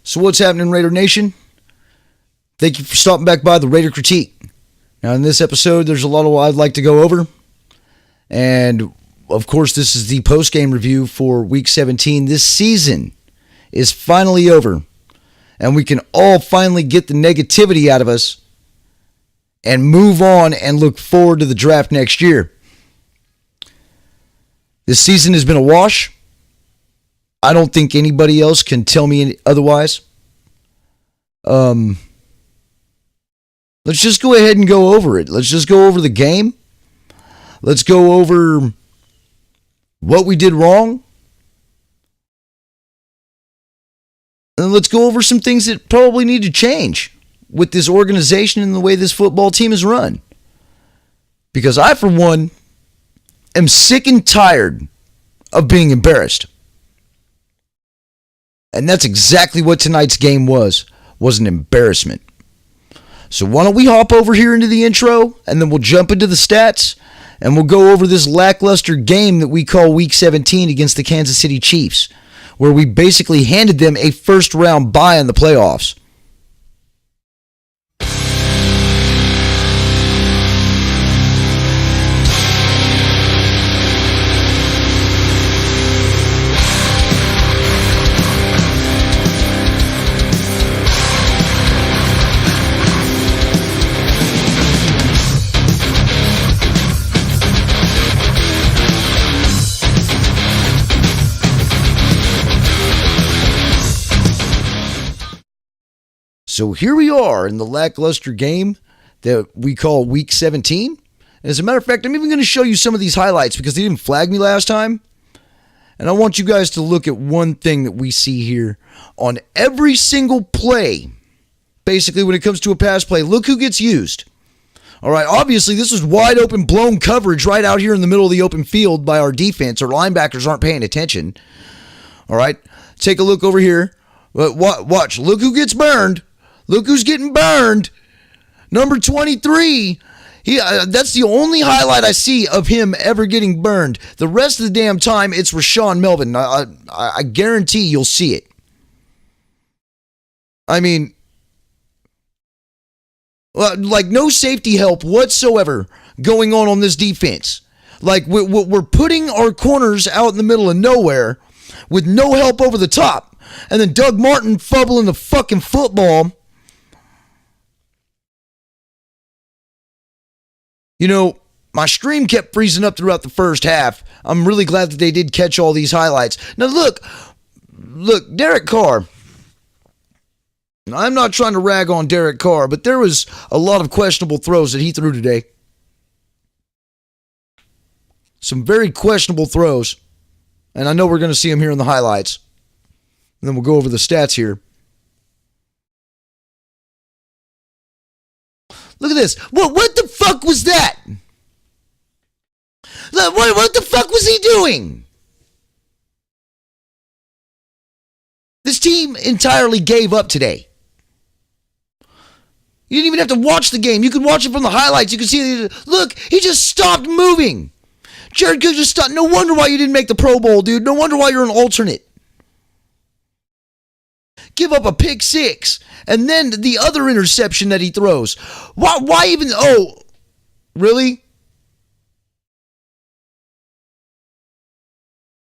So what's happening, Raider Nation? Thank you for stopping back by the Raider Critique. Now in this episode, there's a lot of what I'd like to go over. And of course, this is the post-game review for Week 17. This season is finally over. And we can all finally get the negativity out of us and move on and look forward to the draft next year. This season has been a wash. I don't think anybody else can tell me otherwise. Let's just go ahead and go over it. Let's just go over the game. Let's go over what we did wrong. And let's go over some things that probably need to change with this organization and the way this football team is run. Because I, for one, am sick and tired of being embarrassed. And that's exactly what tonight's game was an embarrassment. So why don't we hop over here into the intro, and then we'll jump into the stats, and we'll go over this lackluster game that we call Week 17 against the Kansas City Chiefs, where we basically handed them a first-round bye in the playoffs. So here we are in the lackluster game that we call Week 17. As a matter of fact, I'm even going to show you some of these highlights because they didn't flag me last time. And I want you guys to look at one thing that we see here on every single play. Basically, when it comes to a pass play, look who gets used. All right, obviously, this is wide open, blown coverage right out here in the middle of the open field by our defense. Our linebackers aren't paying attention. All right, take a look over here. Watch, look who gets burned. Look who's getting burned. Number 23. That's the only highlight I see of him ever getting burned. The rest of the damn time, it's Rashawn Melvin. I guarantee you'll see it. I mean, like no safety help whatsoever going on this defense. Like we're putting our corners out in the middle of nowhere with no help over the top. And then Doug Martin fumbling the fucking football. You know, my stream kept freezing up throughout the first half. I'm really glad that they did catch all these highlights. Now look, Derek Carr. I'm not trying to rag on Derek Carr, but there was a lot of questionable throws that he threw today. Some very questionable throws. And I know we're going to see them here in the highlights. And then we'll go over the stats here. Look at this. What the fuck was that? What the fuck was he doing? This team entirely gave up today. You didn't even have to watch the game. You could watch it from the highlights. You could see, look, he just stopped moving. Jared Cook just stopped. No wonder why you didn't make the Pro Bowl, dude. No wonder why you're an alternate. Give up a pick six, and then the other interception that he throws. Why even? Oh, really?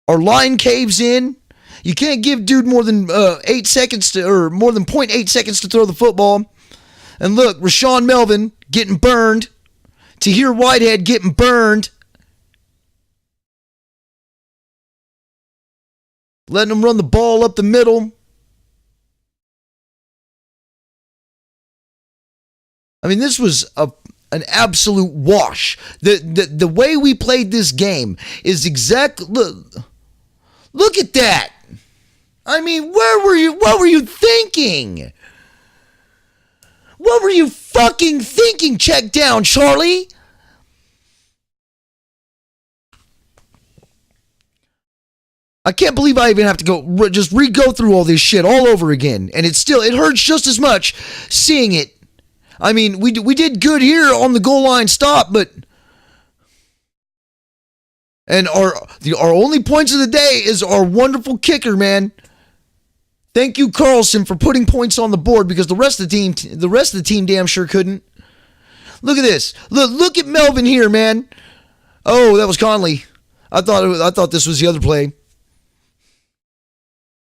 Our line caves in. You can't give dude more than 8 seconds or more than 0.8 seconds to throw the football. And look, Rashawn Melvin getting burned. Tahir Whitehead getting burned. Letting him run the ball up the middle. I mean, this was an absolute wash. The way we played this game is exactly... Look at that. I mean, what were you thinking? What were you fucking thinking? Check down, Charlie. I can't believe I even have to just re-go through all this shit all over again. And it hurts just as much seeing it. I mean, we did good here on the goal line stop, but... And our only points of the day is our wonderful kicker, man. Thank you, Carlson, for putting points on the board because the rest of the team damn sure couldn't. Look at this. Look at Melvin here, man. Oh, that was Conley. I thought this was the other play.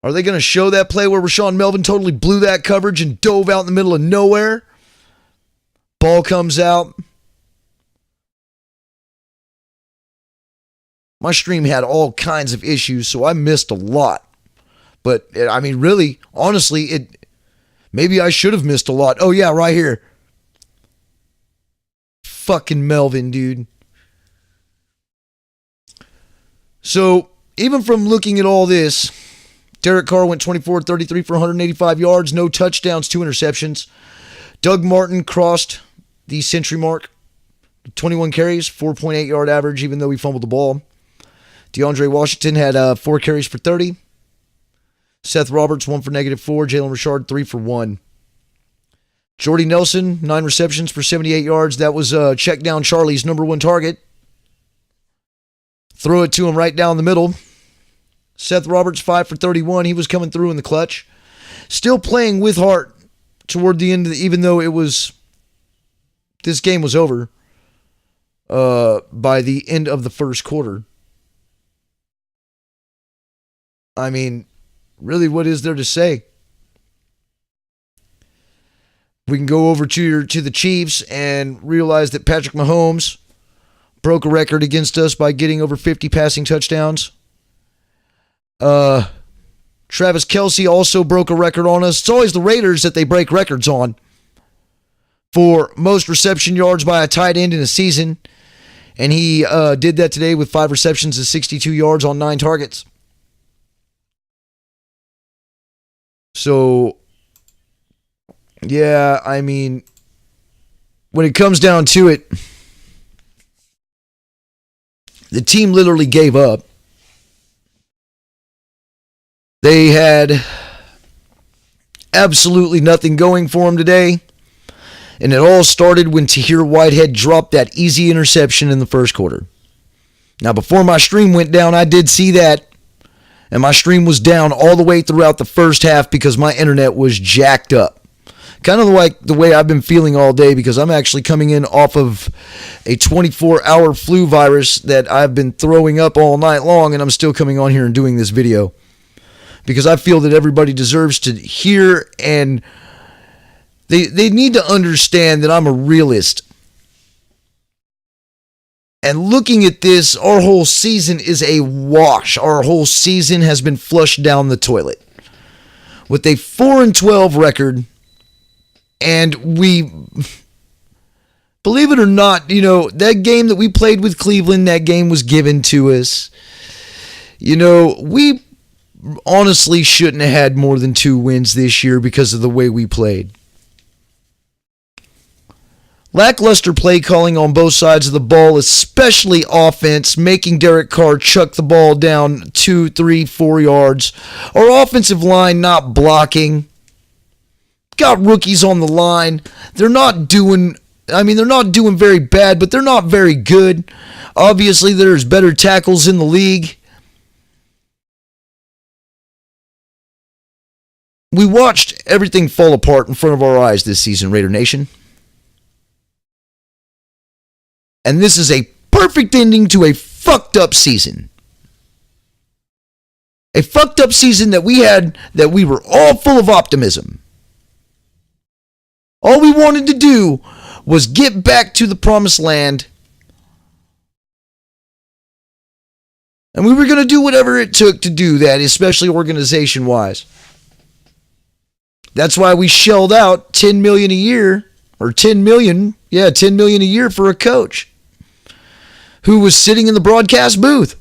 Are they going to show that play where Rashawn Melvin totally blew that coverage and dove out in the middle of nowhere? Ball comes out. My stream had all kinds of issues, so I missed a lot. But, I mean, really, honestly, maybe I should have missed a lot. Oh, yeah, right here. Fucking Melvin, dude. So, even from looking at all this, Derek Carr went 24-33 for 185 yards, no touchdowns, 2 interceptions. Doug Martin crossed the century mark, 21 carries, 4.8 yard average, even though he fumbled the ball. DeAndre Washington had 4 carries for 30. Seth Roberts, 1 for -4. Jalen Richard, 3 for 1. Jordy Nelson, 9 receptions for 78 yards. That was check down Charlie's number 1 target. Throw it to him right down the middle. Seth Roberts, 5 for 31. He was coming through in the clutch. Still playing with heart toward the end, even though this game was over by the end of the first quarter. I mean, really, what is there to say? We can go over to the Chiefs and realize that Patrick Mahomes broke a record against us by getting over 50 passing touchdowns. Travis Kelce also broke a record on us. It's always the Raiders that they break records on for most reception yards by a tight end in a season. And he did that today with 5 receptions and 62 yards on 9 targets. So, yeah, I mean, when it comes down to it, the team literally gave up. They had absolutely nothing going for them today. And it all started when Tahir Whitehead dropped that easy interception in the first quarter. Now, before my stream went down, I did see that. And my stream was down all the way throughout the first half because my internet was jacked up. Kind of like the way I've been feeling all day because I'm actually coming in off of a 24-hour flu virus that I've been throwing up all night long, and I'm still coming on here and doing this video. Because I feel that everybody deserves to hear, and they need to understand that I'm a realist. And looking at this, our whole season is a wash. Our whole season has been flushed down the toilet. With a 4-12 record, and we, believe it or not, that game that we played with Cleveland, that game was given to us. We honestly shouldn't have had more than 2 wins this year because of the way we played. Lackluster play calling on both sides of the ball, especially offense, making Derek Carr chuck the ball down 2, 3, 4 yards. Our offensive line not blocking. Got rookies on the line. They're not doing very bad, but they're not very good. Obviously, there's better tackles in the league. We watched everything fall apart in front of our eyes this season, Raider Nation. And this is a perfect ending to a fucked up season. A fucked up season that we were all full of optimism. All we wanted to do was get back to the promised land. And we were going to do whatever it took to do that, especially organization-wise. That's why we shelled out $10 million a year, or $10 million a year for a coach who was sitting in the broadcast booth.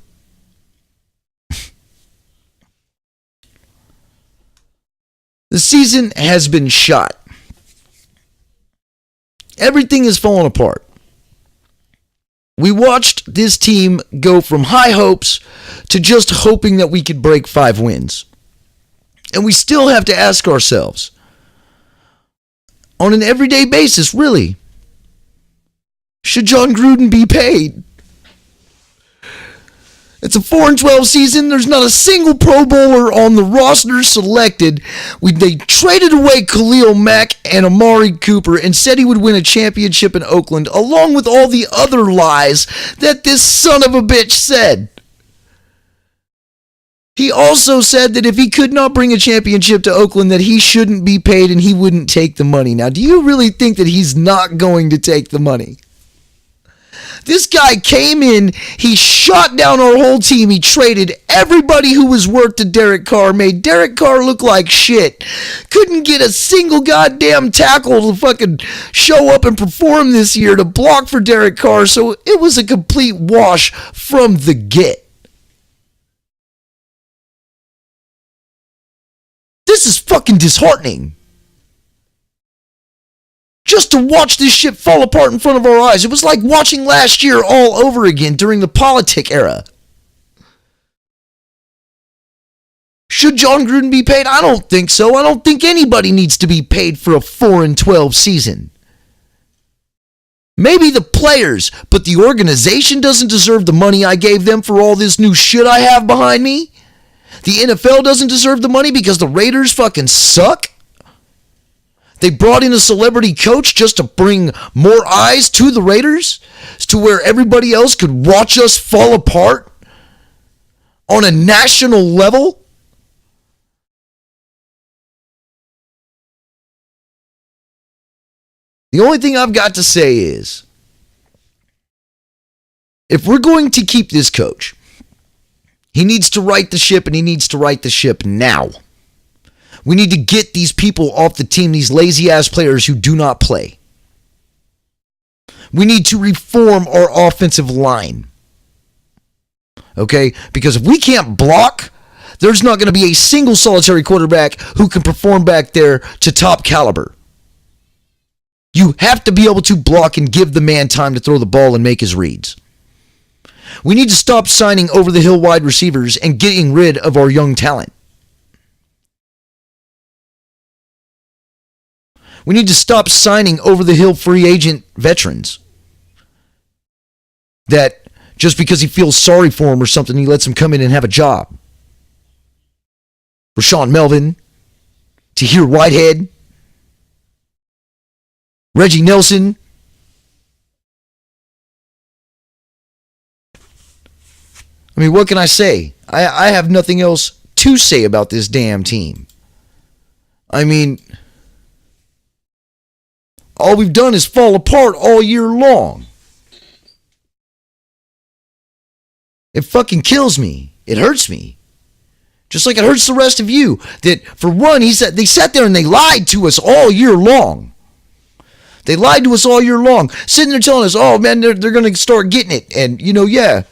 The season has been shot. Everything is falling apart. We watched this team go from high hopes to just hoping that we could break 5 wins. And we still have to ask ourselves, on an everyday basis, really, should John Gruden be paid? It's a 4-12 season. There's not a single Pro Bowler on the roster selected. They traded away Khalil Mack and Amari Cooper and said he would win a championship in Oakland, along with all the other lies that this son of a bitch said. He also said that if he could not bring a championship to Oakland, that he shouldn't be paid and he wouldn't take the money. Now, do you really think that he's not going to take the money? This guy came in, he shot down our whole team, he traded everybody who was worth to Derek Carr, made Derek Carr look like shit, couldn't get a single goddamn tackle to fucking show up and perform this year to block for Derek Carr, so it was a complete wash from the get. This is fucking disheartening. Just to watch this shit fall apart in front of our eyes. It was like watching last year all over again during the politic era. Should John Gruden be paid? I don't think so. I don't think anybody needs to be paid for a 4-12 season. Maybe the players, but the organization doesn't deserve the money I gave them for all this new shit I have behind me. The NFL doesn't deserve the money because the Raiders fucking suck. They brought in a celebrity coach just to bring more eyes to the Raiders, to where everybody else could watch us fall apart on a national level. The only thing I've got to say is, if we're going to keep this coach, he needs to right the ship, and he needs to right the ship now. We need to get these people off the team, these lazy-ass players who do not play. We need to reform our offensive line. Okay? Because if we can't block, there's not going to be a single solitary quarterback who can perform back there to top caliber. You have to be able to block and give the man time to throw the ball and make his reads. We need to stop signing over-the-hill wide receivers and getting rid of our young talent. We need to stop signing over-the-hill free agent veterans that just because he feels sorry for him or something, he lets him come in and have a job. Rashawn Melvin, Tahir Whitehead, Reggie Nelson. I mean, what can I say? I have nothing else to say about this damn team. I mean, all we've done is fall apart all year long. It fucking kills me. It hurts me. Just like it hurts the rest of you. That, for one, they sat there and they lied to us all year long. They lied to us all year long. Sitting there telling us, oh man, they're going to start getting it. And, yeah,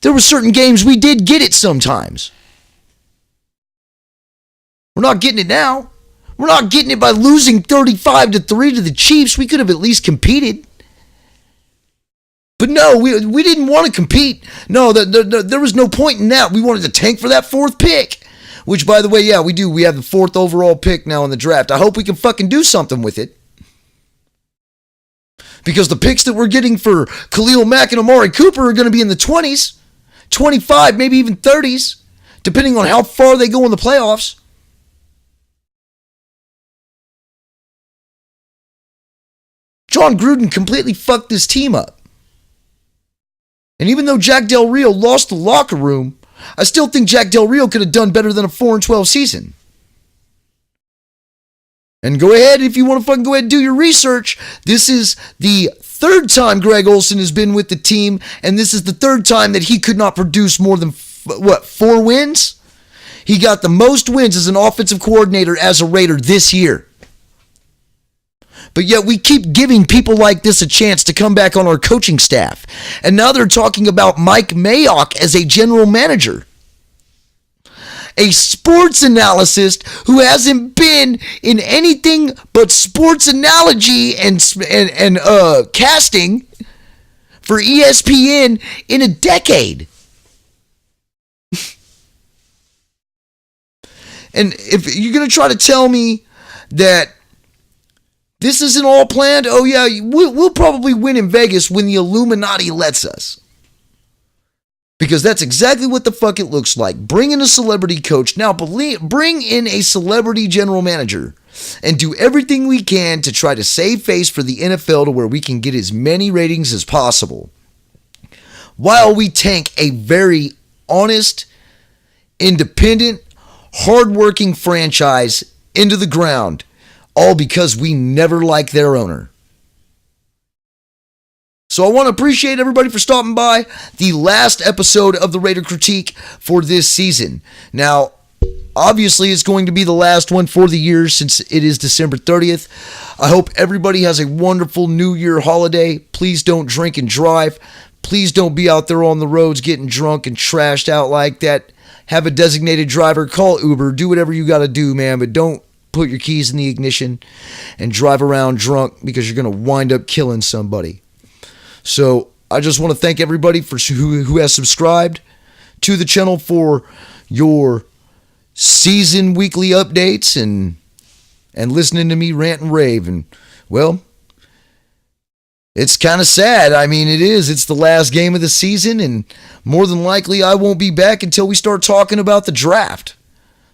there were certain games we did get it sometimes. We're not getting it now. We're not getting it by losing 35-3 to the Chiefs. We could have at least competed. But no, we didn't want to compete. No, there was no point in that. We wanted to tank for that 4th pick. Which, by the way, yeah, we do. We have the 4th overall pick now in the draft. I hope we can fucking do something with it. Because the picks that we're getting for Khalil Mack and Amari Cooper are going to be in the 20s, 25, maybe even 30s, depending on how far they go in the playoffs. John Gruden completely fucked this team up. And even though Jack Del Rio lost the locker room, I still think Jack Del Rio could have done better than a 4-12 season. And go ahead, if you want to fucking go ahead and do your research, this is the 3rd time Greg Olsen has been with the team, and this is the 3rd time that he could not produce more than, 4 wins? He got the most wins as an offensive coordinator as a Raider this year. But yet we keep giving people like this a chance to come back on our coaching staff. And now they're talking about Mike Mayock as a general manager. A sports analyst who hasn't been in anything but sports analogy and casting for ESPN in a decade. And if you're going to try to tell me that this isn't all planned, oh yeah, we'll probably win in Vegas when the Illuminati lets us. Because that's exactly what the fuck it looks like. Bring in a celebrity coach. Now, bring in a celebrity general manager. And do everything we can to try to save face for the NFL to where we can get as many ratings as possible. While we tank a very honest, independent, hardworking franchise into the ground. All because we never liked their owner. So I want to appreciate everybody for stopping by the last episode of the Raider Critique for this season. Now, obviously, it's going to be the last one for the year since it is December 30th. I hope everybody has a wonderful New Year holiday. Please don't drink and drive. Please don't be out there on the roads getting drunk and trashed out like that. Have a designated driver. Call Uber. Do whatever you got to do, man. But don't put your keys in the ignition and drive around drunk because you're going to wind up killing somebody. So I just want to thank everybody for who has subscribed to the channel for your season weekly updates and listening to me rant and rave. And, well, it's kind of sad. I mean, it is. It's the last game of the season, and more than likely I won't be back until we start talking about the draft.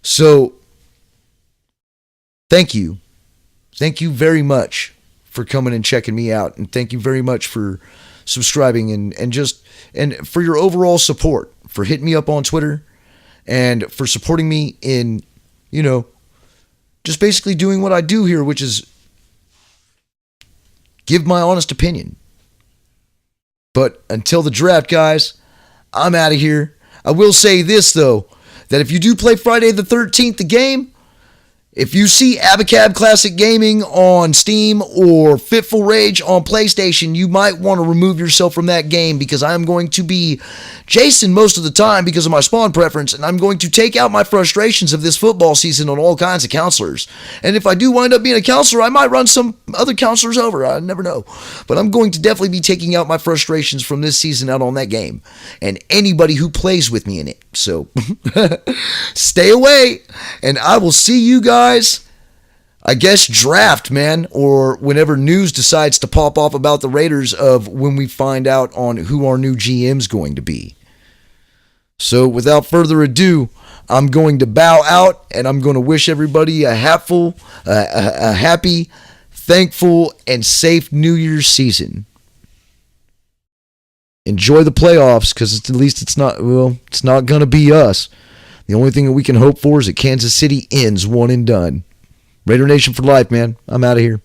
So, thank you. Thank you very much for coming and checking me out, and thank you very much for subscribing and for your overall support, for hitting me up on Twitter and for supporting me in, just basically doing what I do here, which is give my honest opinion. But until the draft, guys, I'm out of here. I will say this, though, that if you do play Friday the 13th, the game, if you see Abacab Classic Gaming on Steam or Fitful Rage on PlayStation, you might want to remove yourself from that game because I'm going to be Jason most of the time because of my spawn preference, and I'm going to take out my frustrations of this football season on all kinds of counselors. And if I do wind up being a counselor, I might run some other counselors over. I never know. But I'm going to definitely be taking out my frustrations from this season out on that game and anybody who plays with me in it. So stay away, and I will see you guys, I guess, draft, man, or whenever news decides to pop off about the Raiders of when we find out on who our new GM's going to be. So without further ado, I'm going to bow out, and I'm going to wish everybody a happy, thankful, and safe New Year's season. Enjoy the playoffs, because at least it's not going to be us. The only thing that we can hope for is that Kansas City ends one and done. Raider Nation for life, man. I'm out of here.